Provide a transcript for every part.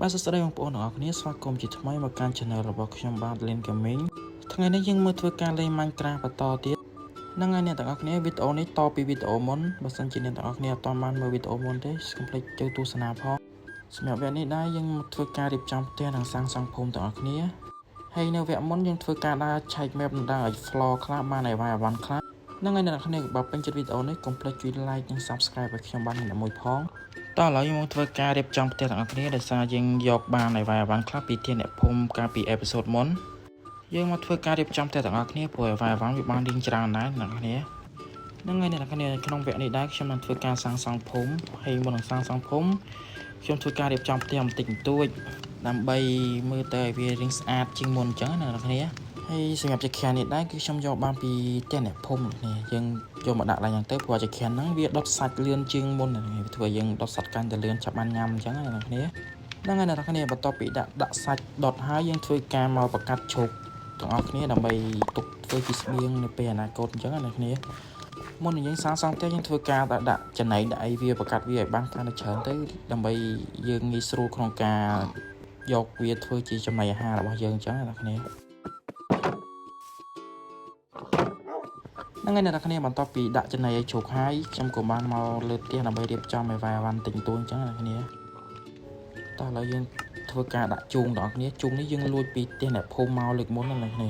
បាទសួស្តីបងប្អូនទាំងអស់គ្នាស្វាគមន៍ជាថ្មីមកកាន់ Channel របស់ខ្ញុំបាទ Len Gaming ថ្ងៃនេះយើងមើលធ្វើការលេង Minecraft បន្តទៀតហ្នឹងហើយអ្នកទាំងអស់គ្នាវីដេអូនេះតពីវីដេអូមុនបើសិនជាអ្នកទាំងអស់គ្នាអត់ទាន់បានមើលវីដេអូមុនទេកុំភ្លេចចូលទស្សនាផងសម្រាប់វគ្គនេះដែរយើងធ្វើការរៀបចំផ្ទះនិងសាងសង់ភូមិទាំងអស់គ្នាហើយនៅវគ្គមុនយើងធ្វើការដើរឆែក map និងដើរឲ្យ floor ខ្លះបានឲ្យវាយអវ៉ាន់ខ្លះហ្នឹងហើយអ្នកទាំងអស់គ្នាបើពេញចិត្តវីដេអូនេះកុំភ្លេចជួយ like និង subscribe ឲ្យខ្ញុំបានមួយផងតោះឥឡូវយើងមកធ្វើការរៀបចំផ្ទះទាំងអស់គ្នាដោយសារយើងយកបានឲ្យវាយអវ៉ាន់ខ្លះពីធានអ្នកភូមិកាលពីអេពីសូតមុនយើងមកធ្វើការរៀបចំផ្ទះទាំងអស់គ្នាព្រោះឲ្យវាយអវ៉ាន់វាបានរៀងច្រើនដែរអ្នកទាំងអស់គ្នាហ្នឹងហើយអ្នកទាំងអស់គ្នាក្នុងវគ្គនេះដែរខ្ញុំនឹងធ្វើការសាងសង់ភូមិហើយមុននឹងសាងសង់ភូមិខ្ញុំធ្វើការរៀបចំផ្ទះបន្តិចបន្តួចដើម្បីមើលទៅឲ្យវារៀងស្អាតជាងមុនអញ្ចឹងណាអ្នកទាំងអស់គ្នាហើយសម្រាប់ចក្រាននេះដែរគឺខ្ញុំយកបានពីផ្ទះអ្នកភូមិនេះយើងយកមកដាក់ឡើងយ៉ាងទៅព្រោះចក្រានហ្នឹងវាដុតសាច់លឿនជាងមុនវាធ្វើឲ្យយើងដុតសាច់កាន់តែលឿនចាប់បានញ៉ាំអញ្ចឹងណាអ្នកគ្នាហ្នឹងហើយអ្នកគ្នាបន្ទាប់ពីដាក់សាច់ដុតហើយយើងធ្វើការមកបង្កាត់ឈូកទាំងអស់គ្នាដើម្បីទុកធ្វើជាស្បៀងនៅពេលអនាគតអញ្ចឹងណាអ្នកគ្នាមុននឹងយើងសាងសង់ផ្ទះយើងធ្វើការដាក់ចំណីដាក់អីវាបង្កាត់វាឲ្យបានកាន់តែច្រើនទៅដើម្បីយើងងាយស្រួលក្នុងការយកវាធ្វើជាចំណីអាហាររបស់យើងអញ្ចឹងណាអ្នកគ្នាហ្នឹងហើយអ្នកគ្នាបន្ទាប់ពីដាក់ចំណីឲ្យជ្រូកហើយខ្ញុំក៏បានមកលើផ្ទះដើម្បីរៀបចំឲ្យវាយអវ៉ាន់ទិញទួអញ្ចឹងអ្នកគ្នាតោះឥឡូវយើងធ្វើការដាក់ជូងដល់អ្នកគ្នាជូងនេះយើងលួចពីផ្ទះអ្នកភូមិមកលើកមុនណាអ្នកគ្នា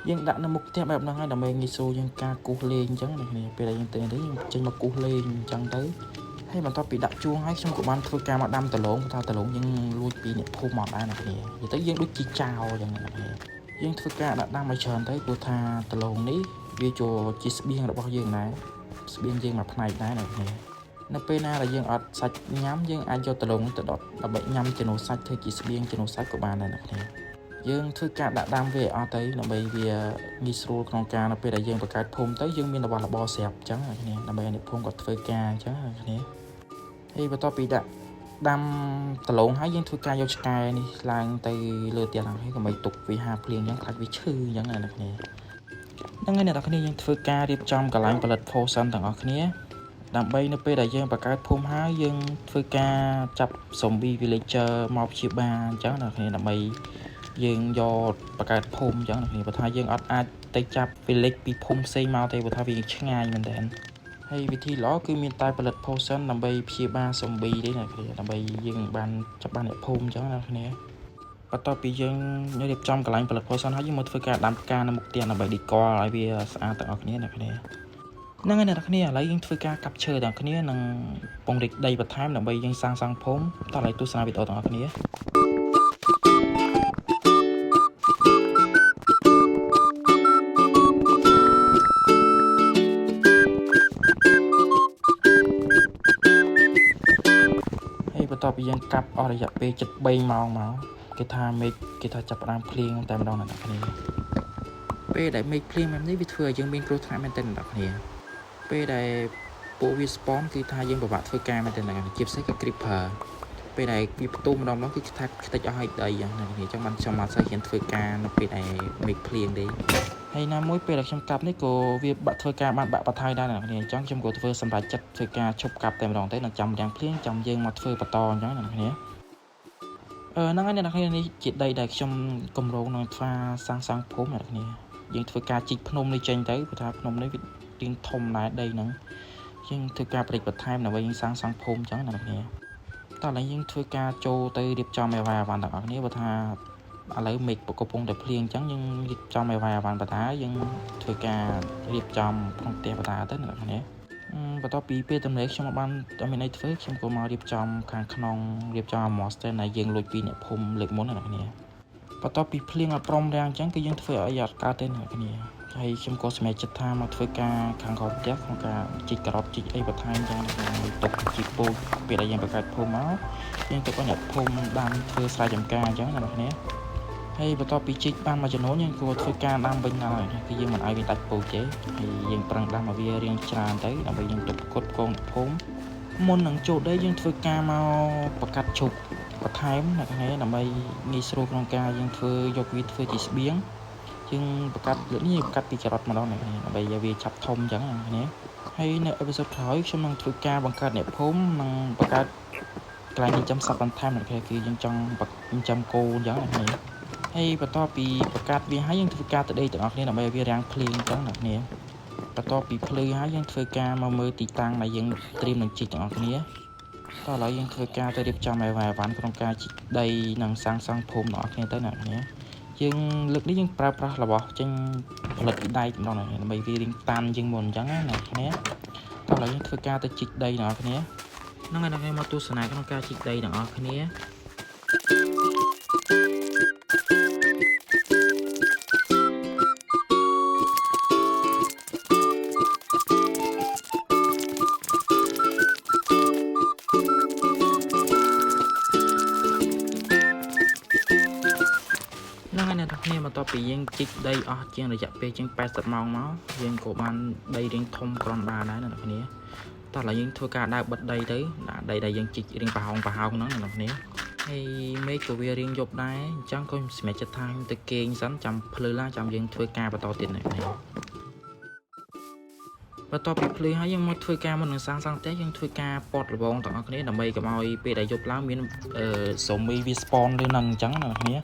យើងដាក់នៅមុខផ្ទះបែបហ្នឹងហើយដើម្បីងាយស្រួលយើងការគូសលេងអញ្ចឹងអ្នកគ្នាពេលដែលយើងទៅយើងចេញមកគូសលេងអញ្ចឹងទៅហើយបន្ទាប់ពីដាក់ជូងហើយខ្ញុំក៏បានធ្វើការមកដាំដលងថាដលងយើងលួចពីអ្នកភូមិមកដែរអ្នកគ្នានិយាយទៅយើងដូចជាចោលអញ្ចឹងអ្នកគ្នាយើងធ្វើការដាក់ដាំឲ្យច្រើនទៅព្រោះថាដលងនេះវាចូលជាស្បៀងរបស់យើងដែរស្បៀងយើងមួយផ្នែកដែរអ្នកគ្នានៅពេលណាដែលយើងអត់សាច់ញ៉ាំយើងអាចយកដលងទៅដុតដើម្បីញ៉ាំជាមួយសាច់ធ្វើជាស្បៀងជាមួយសាច់ក៏បានដែរអ្នកគ្នាយើងធ្វើការដាក់ដាំវាឲ្យអស់ទៅដើម្បីវាងាយស្រួលក្នុងការនៅពេលដែលយើងបង្កើតភូមិទៅយើងមានរបស់របរស្រាប់អញ្ចឹងអ្នកគ្នាដើម្បីអ្នកភូមិគាត់ធ្វើការអញ្ចឹងអ្នកគ្នាហើយបន្ទាប់ពីដាក់ដាំដលងហើយយើងធ្វើការយកឆ្កែនេះឡើងទៅលើផ្ទះឡើងហើយកុំឲ្យទុកវាហាភ្លៀងអញ្ចឹងខ្លាចវាឈឺអញ្ចឹងអ្នកគ្នាហ្នឹងហើយអ្នកនរគ្នាយើងធ្វើការរៀបចំកន្លែងផលិតផូសិនទាំងអស់គ្នាដើម្បីនៅពេលដែលយើងបង្កើតភូមិហើយយើងធ្វើការចាប់ zombie villager មកព្យាបាលអញ្ចឹងអ្នកគ្នាដើម្បីយើងយកបង្កើតភូមិអញ្ចឹងអ្នកគ្នាបើថាយើងអត់អាចទៅចាប់ village ពីភូមិផ្សេងមកទេព្រោះថាវាឆ្ងាយមែនតើហើយវិធីល្អគឺមានតែផលិត potion ដើម្បីព្យាបាល zombie ទេអ្នកគ្នាដើម្បីយើងបានចាប់បានអ្នកភូមិអញ្ចឹងអ្នកគ្នាបន្ទាប់ពីយើងរៀបចំកន្លែងផលិត potion ហើយយើងមកធ្វើការដាំផ្កានៅមុខផ្ទះដើម្បី decor ឲ្យវាស្អាតទាំងអស់គ្នាអ្នកគ្នាហ្នឹងហើយអ្នកគ្នាឥឡូវយើងធ្វើការកាប់ឈើទាំងគ្នានិងពង្រីកដីបន្ថែមដើម្បីយើងសាងសង់ភូមិតោះឥឡូវទស្សនាវីដេអូទាំងអស់គ្នាបន្ទាប់ពីយើងកាប់អស់រយៈពេល73ម៉ោងមកគេថាមេឃគេថាចាប់ផ្ដើមភ្លៀងតែម្ដងអ្នកគ្នាពេលដែលមេឃភ្លៀងបែបនេះវាធ្វើឲ្យយើងមានគ្រោះថ្នាក់មែនទែនអ្នកគ្នាពេលដែលពួកវា spawn គឺថាយើងពិបាកធ្វើការមែនទែនអ្នកជាពិសេសគឺ creeper ពេលដែលវាផ្ទុំម្ដងគឺថាខ្ទេចអស់ឲ្យដីអញ្ចឹងអ្នកគ្នាអញ្ចឹងបានខ្ញុំអត់សូវហ៊ានធ្វើការនៅពេលដែលមេឃភ្លៀងទេហើយណាមួយពេលដែលខ្ញុំកាប់នេះក៏វាបាក់ធ្វើការបានបាក់បន្ថយដែរអ្នកគ្នាអញ្ចឹងខ្ញុំក៏ធ្វើសម្រាប់ចិត្តធ្វើការឈប់កាប់តែម្ដងទៅនឹងចាំយ៉ាងភ្លៀងចាំយើងមកធ្វើបន្តអញ្ចឹងអ្នកគ្នាហ្នឹងហើយអ្នកគ្នានេះជាដីដែលខ្ញុំកម្រងនឹងធ្វើសាងសង់ភូមិអ្នកគ្នាយើងធ្វើការជីកភ្នំនេះចេញទៅព្រោះថាភ្នំនេះវាទៀងធំដែរដីហ្នឹងយើងធ្វើការបរិចបន្ថែមដើម្បីយើងសាងសង់ភូមិអញ្ចឹងអ្នកគ្នាតោះឥឡូវយើងធ្វើការចូលទៅរៀបចំឲ្យវាយអវ៉ាន់ទាំងអស់គ្នាព្រោះថាឥឡូវមេឃកំពុងតែភ្លៀងអញ្ចឹងយើងរៀបចំឲ្យវាយអវ៉ាន់បន្តយើងធ្វើការរៀបចំក្នុងផ្ទះបន្តទៅអ្នកគ្នាបន្ទាប់ពីពេលទំនេរខ្ញុំបានតែមានអីធ្វើខ្ញុំក៏មករៀបចំខាងក្នុងរៀបចំ monster ដែលយើងលួចពីអ្នកភូមិលើកមុនអ្នកគ្នាបន្ទាប់ពីភ្លៀងអត់ព្រមរាំងអញ្ចឹងគឺយើងធ្វើឲ្យអត់កើតទេអ្នកគ្នាហើយខ្ញុំក៏សម្រេចចិត្តថាមកធ្វើការខាងក្រោមផ្ទះក្នុងការជីកការ៉ុតជីកអីបន្ថែមអញ្ចឹងទុកជីកពូជពេលដែលយើងបង្កើតភូមិមកយើងទុកឲ្យអ្នកភូមិបានធ្វើស្រែចម្ការអញ្ចឹងអ្នកគ្នាហើយបន្ទាប់ពីជីកបានមួយចំនួនយើងគួរធ្វើការដាំវិញដល់គឺយើងមិនឲ្យវាដាច់ពូជទេហើយយើងប្រឹងដាំឲ្យវារៀងច្រើនទៅដើម្បីយើងទុកផ្គត់ផ្គង់អ្នកភូមិមុននឹងចូលដីយើងធ្វើការមកបង្កាត់ឈប់បន្ថែមអ្នកគ្នាដើម្បីងាយស្រួលក្នុងការយើងធ្វើយកវាធ្វើជាស្បៀងយើងបង្កាត់នេះបង្កាត់ពីការ៉ុតម្ដងអ្នកគ្នាដើម្បីឲ្យវាចាប់ធំអញ្ចឹងអ្នកគ្នាហើយនៅអេពីសូតក្រោយខ្ញុំនឹងធ្វើការបង្កើតអ្នកភូមិនិងបង្កើត កន្លែងនេះចាំសັບបន្ថែមអ្នកគឺយើងចង់ចាំគោអញ្ចឹងអ្នកនេះហើយបន្ទាប់ពីបង្កើតវាហើយយើងធ្វើការទៅដេកទាំងអស់គ្នាដើម្បីឲ្យវារាំងភ្លៀងអញ្ចឹងអ្នកនេះបន្ទាប់ពីភ្លឺហើយយើងធ្វើការមកមើលទីតាំងដែលយើងត្រៀមនឹងជីកទាំងអស់គ្នាតោះឥឡូវយើងធ្វើការទៅរៀបចំឲ្យវ៉ាន់ក្នុងការជីកដីនិងសាងសង់ភូមិទាំងអស់គ្នាទៅអ្នកនេះយើងលើកនេះយើងប្រើប្រាស់របស់ចេញផលិតពីដែកម្ដងដើម្បីវារៀងតាន់ជាងមុនអញ្ចឹងណាអ្នកនេះតោះឥឡូវយើងធ្វើការទៅជីកដីទាំងអស់គ្នាហ្នឹងហើយអ្នកនេះមកទស្សនាក្នុងការជីកដីទាំងអស់គ្នាបន្ទាប់ពីយើងជីកដីអស់ជាងរយៈពេលជាង80ម៉ោងមកយើងក៏បានដីរៀងធំក្រំបានដែរអ្នកនរតោះឥឡូវយើងធ្វើការដើរបិទដីទៅដាក់ដីដែលយើងជីករៀងប្រហោងហ្នឹងអ្នកនរហើយមេឃក៏វារៀងយប់ដែរអញ្ចឹងក៏សម្រាប់ចិត្តថាទៅគេងសិនចាំភ្លឺឡើងចាំយើងធ្វើការបន្តទៀតអ្នកនរបន្ទាប់ពីភ្លឺហើយយើងមកធ្វើការមុននឹងសាងសង់ផ្ទះយើងធ្វើការពតលបងទាំងអស់គ្នាដើម្បីកុំឲ្យពេលដែលយប់ឡើងមានសូមីវា spawn ឬនឹងអញ្ចឹងអ្នកនរ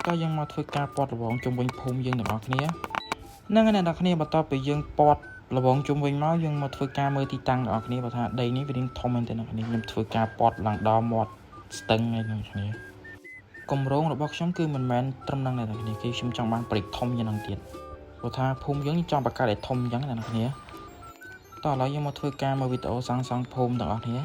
ក៏យើងមកធ្វើការពតលបងជុំវិញភូមិយើងទាំងអស់គ្នាហ្នឹងហើយអ្នកនរបន្ទាប់ពីយើងពតលបងជុំវិញមកយើងមកធ្វើការមើលទីតាំងទាំងអស់គ្នាបើថាដីនេះវារៀងធំមែនទេអ្នកនរខ្ញុំធ្វើការពតឡើងដល់មាត់ស្ទឹងហើយអ្នកនរគម្រោងរបស់ខ្ញុំគឺមិនមែនត្រឹមហ្នឹងទេអ្នកនរគឺខ្ញុំចង់បានប្រិកធំយ៉ាងហ្នឹងទៀតព្រោះថាភូមិយើងចង់បង្កើតឲ្យធំអញ្ចឹងអ្នកនរតោះឥឡូវយើងមកធ្វើការមើលវីដេអូសាងសង់ភូមិទាំងអស់គ្នា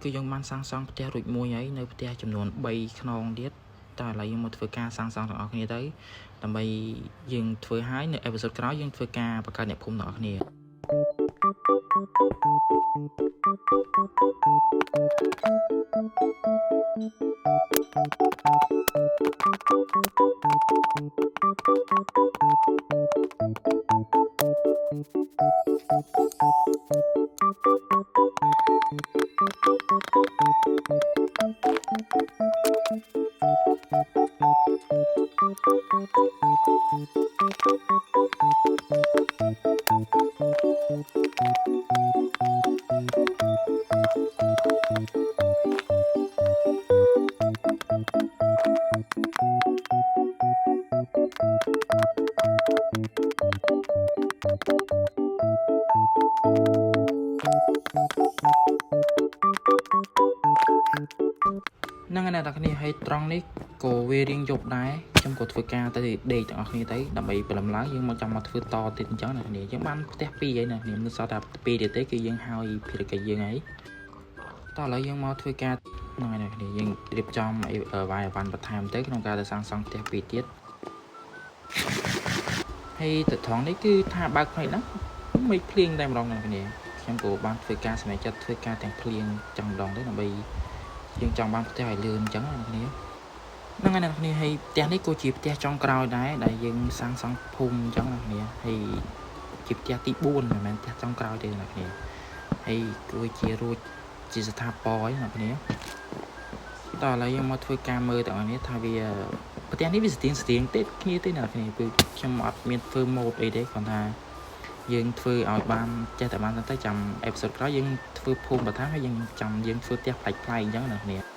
គឺយើងបានសាងសង់ផ្ទះរួចមួយហើយនៅផ្ទះចំនួន3ខ្នងទៀតតើឥឡូវយើងមកធ្វើការសាងសង់ទាំងអស់គ្នាទៅដើម្បីយើងធ្វើឲ្យនៅអេពីសូតក្រោយយើងធ្វើការបង្កើតអ្នកភូមិទាំងអស់គ្នាហ្នឹងហើយអ្នកទាំងគ្នាហើយត្រង់នេះក៏វារៀងយប់ដែរខ្ញុំក៏ធ្វើការទៅដេកទាំងអស់គ្នាទៅដើម្បីព្រលឹមឡើងយើងមកចាំមកធ្វើតទៀតអញ្ចឹងអ្នកគ្នាយើងបានផ្ទះ2ហើយណាខ្ញុំមិនសល់តែ2ទៀតទេគឺយើងហើយភារកិច្ចយើងហើយតោះឥឡូវយើងមកធ្វើការហ្នឹងហើយអ្នកគ្នាយើងរៀបចំវាយអវ៉ាន់បន្ថែមទៅក្នុងការទៅសាងសង់ផ្ទះ2ទៀតហើយទៅត្រង់នេះគឺថាបើកភ្នែកហ្នឹងមិនភ្លៀងតែម្ដងអ្នកគ្នាខ្ញុំក៏បានធ្វើការសម្រេចចិត្តធ្វើការទាំងភ្លៀងចឹងម្ដងទៅដើម្បីយើងចង់បានផ្ទះឲ្យលឿនអញ្ចឹងអ្នកគ្នាហ្នឹងហើយអ្នកគ្នាហើយផ្ទះនេះក៏ជាផ្ទះចុងក្រោយដែរដែលយើងសាងសង់ភូមិអញ្ចឹងអ្នកគ្នាហើយជាផ្ទះទី4មិនមែនផ្ទះចុងក្រោយទេអ្នកគ្នាហើយគឺជារួចជាស្ថាពរហើយអ្នកគ្នាតោះឥឡូវយើងមកធ្វើការមើលទាំងនេះថាវាផ្ទះនេះវាស្ទៀងទេគ្នាទេអ្នកគ្នាគឺខ្ញុំអត់មានធ្វើម៉ូដអីទេគ្រាន់ថា យើងធ្វើឲ្យបានចេះតែបានតែចាំអេពីសូតក្រោយយើងធ្វើភូមិបឋមហើយយើងចាំយើងធ្វើផ្ទះប្លែកៗអញ្ចឹងណាគ្នា